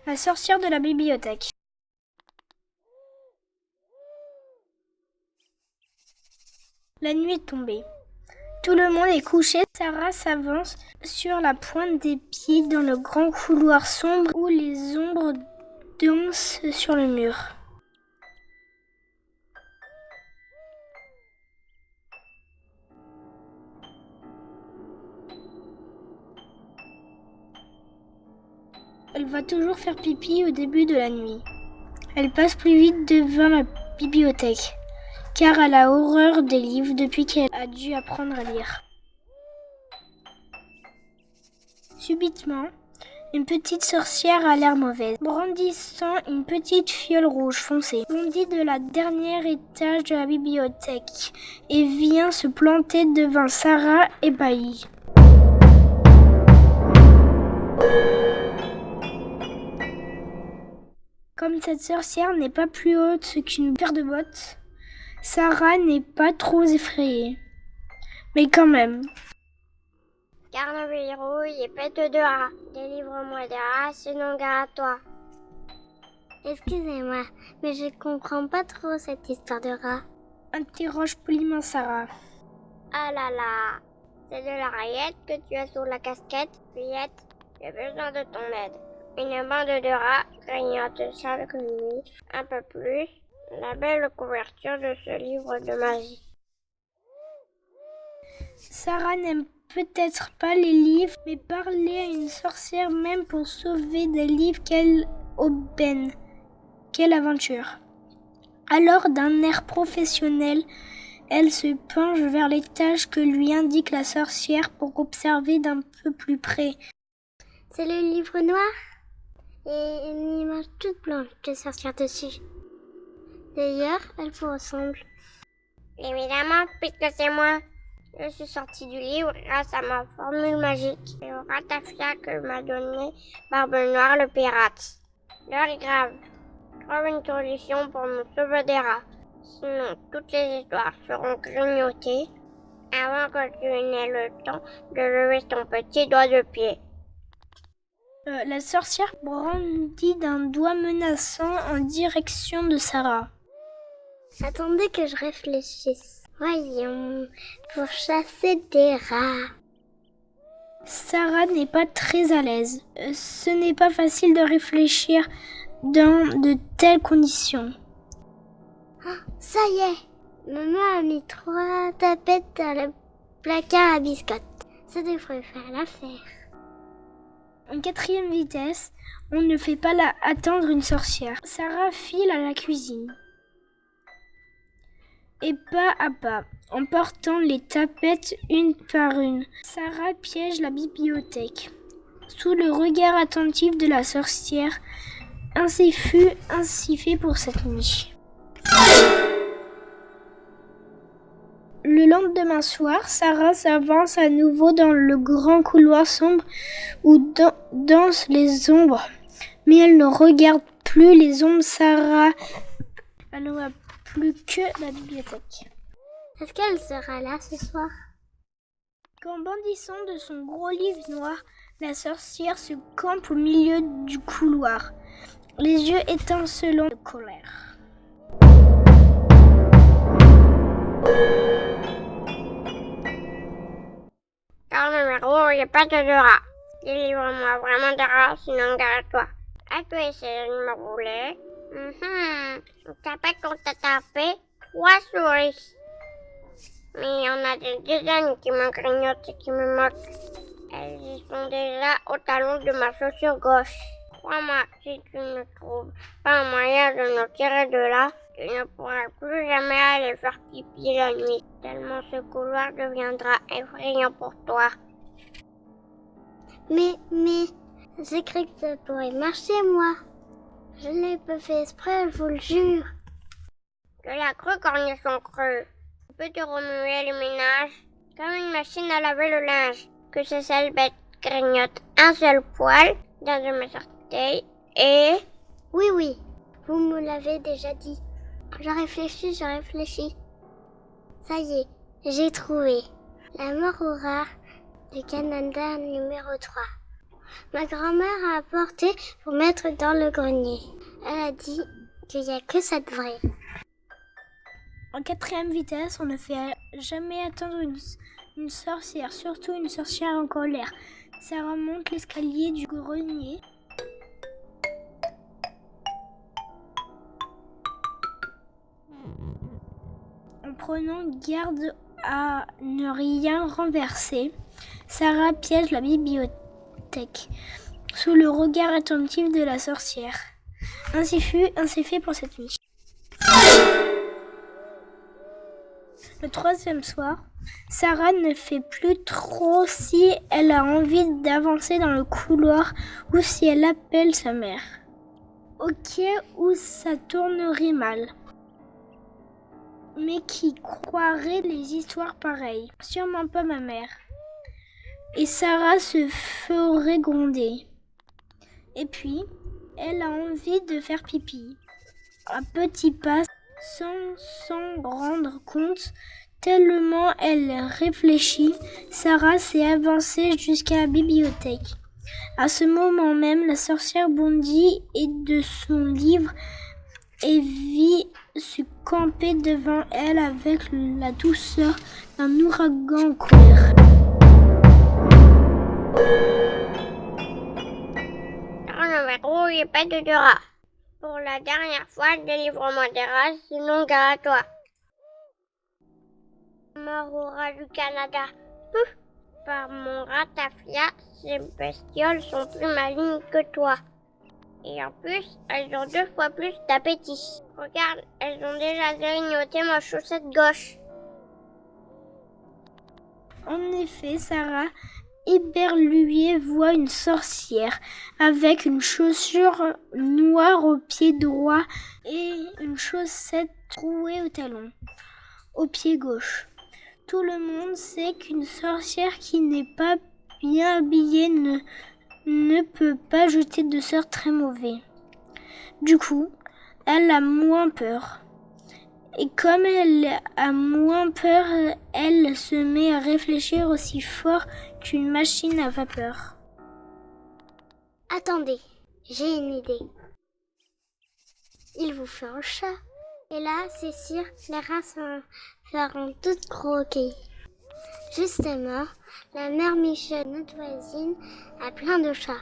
La sorcière de la bibliothèque. La nuit est tombée. Tout le monde est couché. Sarah s'avance sur la pointe des pieds dans le grand couloir sombre où les ombres dansent sur le mur. Elle va toujours faire pipi au début de la nuit. Elle passe plus vite devant la bibliothèque, car elle a horreur des livres depuis qu'elle a dû apprendre à lire. Subitement, une petite sorcière a l'air mauvaise, brandissant une petite fiole rouge foncée, bondit de la dernière étage de la bibliothèque et vient se planter devant Sarah ébahie. Comme cette sorcière n'est pas plus haute qu'une paire de bottes, Sarah n'est pas trop effrayée. Mais quand même. Garde verrouille et pète de rats. Délivre-moi des rats, sinon gare à toi. Excusez-moi, mais je comprends pas trop cette histoire de rats. Interroge poliment Sarah. Ah là là, c'est de la rayette que tu as sur la casquette, fillette. J'ai besoin de ton aide. Une bande de rats grignote chaque nuit, un peu plus, la belle couverture de ce livre de magie. Sarah n'aime peut-être pas les livres, mais parler à une sorcière même pour sauver des livres, quelle aubaine, quelle aventure. Alors, d'un air professionnel, elle se penche vers l'étage que lui indique la sorcière pour observer d'un peu plus près. C'est le livre noir et une image toute blanche de sorcière dessus. D'ailleurs, elle vous ressemble. Évidemment, puisque c'est moi. Je suis sortie du livre grâce à ma formule magique et au ratafia que m'a donné Barbe Noire le pirate. L'heure est grave. Trouve une solution pour me sauver des rats. Sinon, toutes les histoires seront grignotées avant que tu n'aies le temps de lever ton petit doigt de pied. La sorcière brandit d'un doigt menaçant en direction de Sarah. Attendez que je réfléchisse. Voyons, pour chasser des rats. Sarah n'est pas très à l'aise. Ce n'est pas facile de réfléchir dans de telles conditions. Ah, ça y est, maman a mis 3 tapettes dans le placard à biscottes. Ça devrait faire l'affaire. En 4e vitesse, on ne fait pas attendre une sorcière. Sarah file à la cuisine. Et pas à pas, en portant les tapettes une par une, Sarah piège la bibliothèque. Sous le regard attentif de la sorcière, ainsi fut ainsi fait pour cette nuit. Le lendemain soir, Sarah s'avance à nouveau dans le grand couloir sombre où dansent les ombres. Mais elle ne regarde plus les ombres. Sarah, elle ne voit plus que la bibliothèque. Est-ce qu'elle sera là ce soir? Qu'en bondissant de son gros livre noir, la sorcière se campe au milieu du couloir, les yeux étincelants de colère. Car numéro, il n'y a pas de rats. Délivre-moi vraiment des rats, sinon garde-toi. As-tu essayé de me rouler? T'as pas qu'on t'a tapé 3 souris. Mais il y en a des dizaines qui me grignotent et qui me moquent. Elles y sont déjà au talon de ma chaussure gauche. Crois-moi, si tu ne trouves pas un moyen de nous tirer de là, tu ne pourras plus jamais aller faire pipi la nuit, tellement ce couloir deviendra effrayant pour toi. Mais, j'ai cru que ça pourrait marcher, moi. Je ne l'ai pas fait exprès, je vous le jure. Je l'ai cru, cornichon creux. Tu peux te remuer le ménage comme une machine à laver le linge. Que ces sales bêtes grignotent un seul poil dans de mes orteils et... Oui, vous me l'avez déjà dit. Je réfléchis. Ça y est, j'ai trouvé. La mort au rat du Canada numéro 3. Ma grand-mère a apporté pour mettre dans le grenier. Elle a dit qu'il n'y a que ça de vrai. En 4e vitesse, on ne fait jamais attendre une sorcière, surtout une sorcière en colère. Sarah monte l'escalier du grenier. En prenant garde à ne rien renverser, Sarah piège la bibliothèque sous le regard attentif de la sorcière. Ainsi fut, ainsi fait pour cette nuit. Le 3e soir, Sarah ne fait plus trop si elle a envie d'avancer dans le couloir ou si elle appelle sa mère. Au cas où ça tournerait mal. Mais qui croirait les histoires pareilles? Sûrement pas ma mère. Et Sarah se ferait gronder. Et puis, elle a envie de faire pipi. À petits pas, sans s'en rendre compte, tellement elle réfléchit, Sarah s'est avancée jusqu'à la bibliothèque. À ce moment même, la sorcière bondit et de son livre et vit se camper devant elle avec la douceur d'un ouragan en colère. Non, mais pas de rat. Pour la dernière fois, délivre-moi des rats, sinon gare à toi. Mort au rat du Canada. Pouf. Par mon ratafia, ces bestioles sont plus malignes que toi. Et en plus, elles ont 2 fois plus d'appétit. Regarde, elles ont déjà grignoté ma chaussette gauche. En effet, Sarah, éberluée, voit une sorcière avec une chaussure noire au pied droit et une chaussette trouée au talon, au pied gauche. Tout le monde sait qu'une sorcière qui n'est pas bien habillée ne peut pas jeter de sorts très mauvais. Du coup, elle a moins peur. Et comme elle a moins peur, elle se met à réfléchir aussi fort qu'une machine à vapeur. Attendez, j'ai une idée. Il vous faut un chat. Et là, c'est sûr, les rats feront toutes croquer. Justement, la mère Michel, notre voisine, a plein de chats.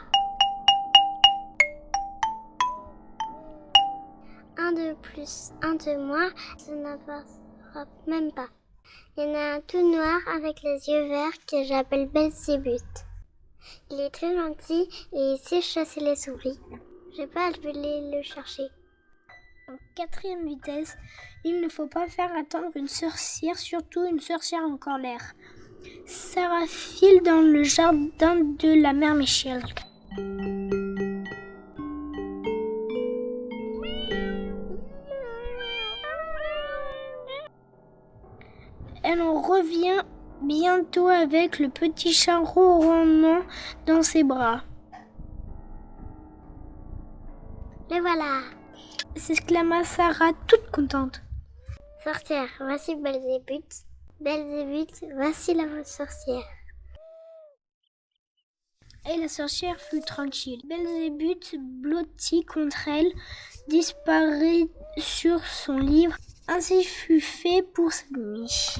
Un de plus, un de moins, ça n'avancera même pas. Il y en a un tout noir avec les yeux verts que j'appelle Belzébuth. Il est très gentil et il sait chasser les souris. Je vais pas aller le chercher. En 4e vitesse, il ne faut pas faire attendre une sorcière, surtout une sorcière en colère. Sarah file dans le jardin de la mère Michel. Elle en revient bientôt avec le petit chat ronronnant dans ses bras. Le voilà! S'exclama Sarah toute contente. Sorcière, voici Belzébuth. Belzébuth, voici la sorcière. Et la sorcière fut tranquille. Belzébuth, blotti contre elle, disparaît sur son livre. Ainsi fut fait pour cette nuit.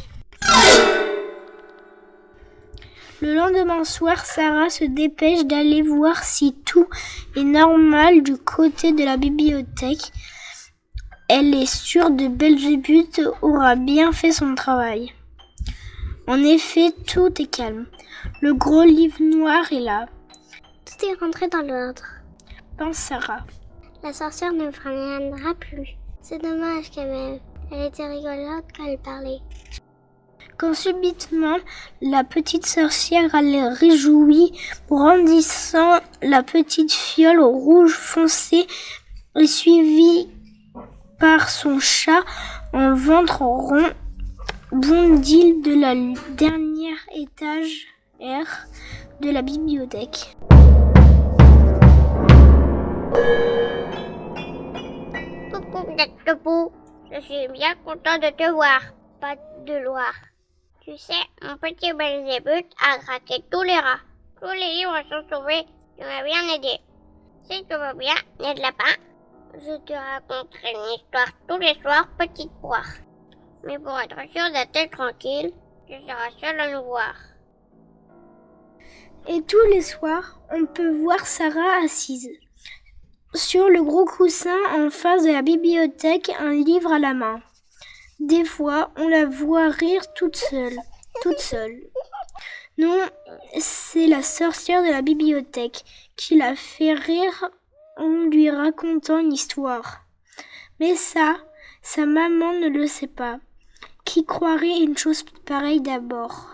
Le lendemain soir, Sarah se dépêche d'aller voir si tout est normal du côté de la bibliothèque. Elle est sûre que Belzébuth aura bien fait son travail. En effet, tout est calme. Le gros livre noir est là. Tout est rentré dans l'ordre, pense Sarah. La sorcière ne reviendra plus. C'est dommage quand même. Elle était rigolote quand elle parlait. Quand subitement, la petite sorcière allait réjouie, brandissant la petite fiole rouge foncé et suivie par son chat en ventre rond, bondit de la dernière étage de la bibliothèque. Coucou, je suis bien content de te voir, pas de Loire. Tu sais, mon petit Belzébuth a gratté tous les rats. Tous les livres sont sauvés. Tu m'as bien aidé. Si tu veux bien, Ned Lapin, je te raconterai une histoire tous les soirs, petite poire. Mais pour être sûr d'être tranquille, tu seras seul à nous voir. Et tous les soirs, on peut voir Sarah assise sur le gros coussin en face de la bibliothèque, un livre à la main. Des fois, on la voit rire toute seule. Non, c'est la sorcière de la bibliothèque qui la fait rire en lui racontant une histoire. Mais ça, sa maman ne le sait pas. Qui croirait une chose pareille d'abord ?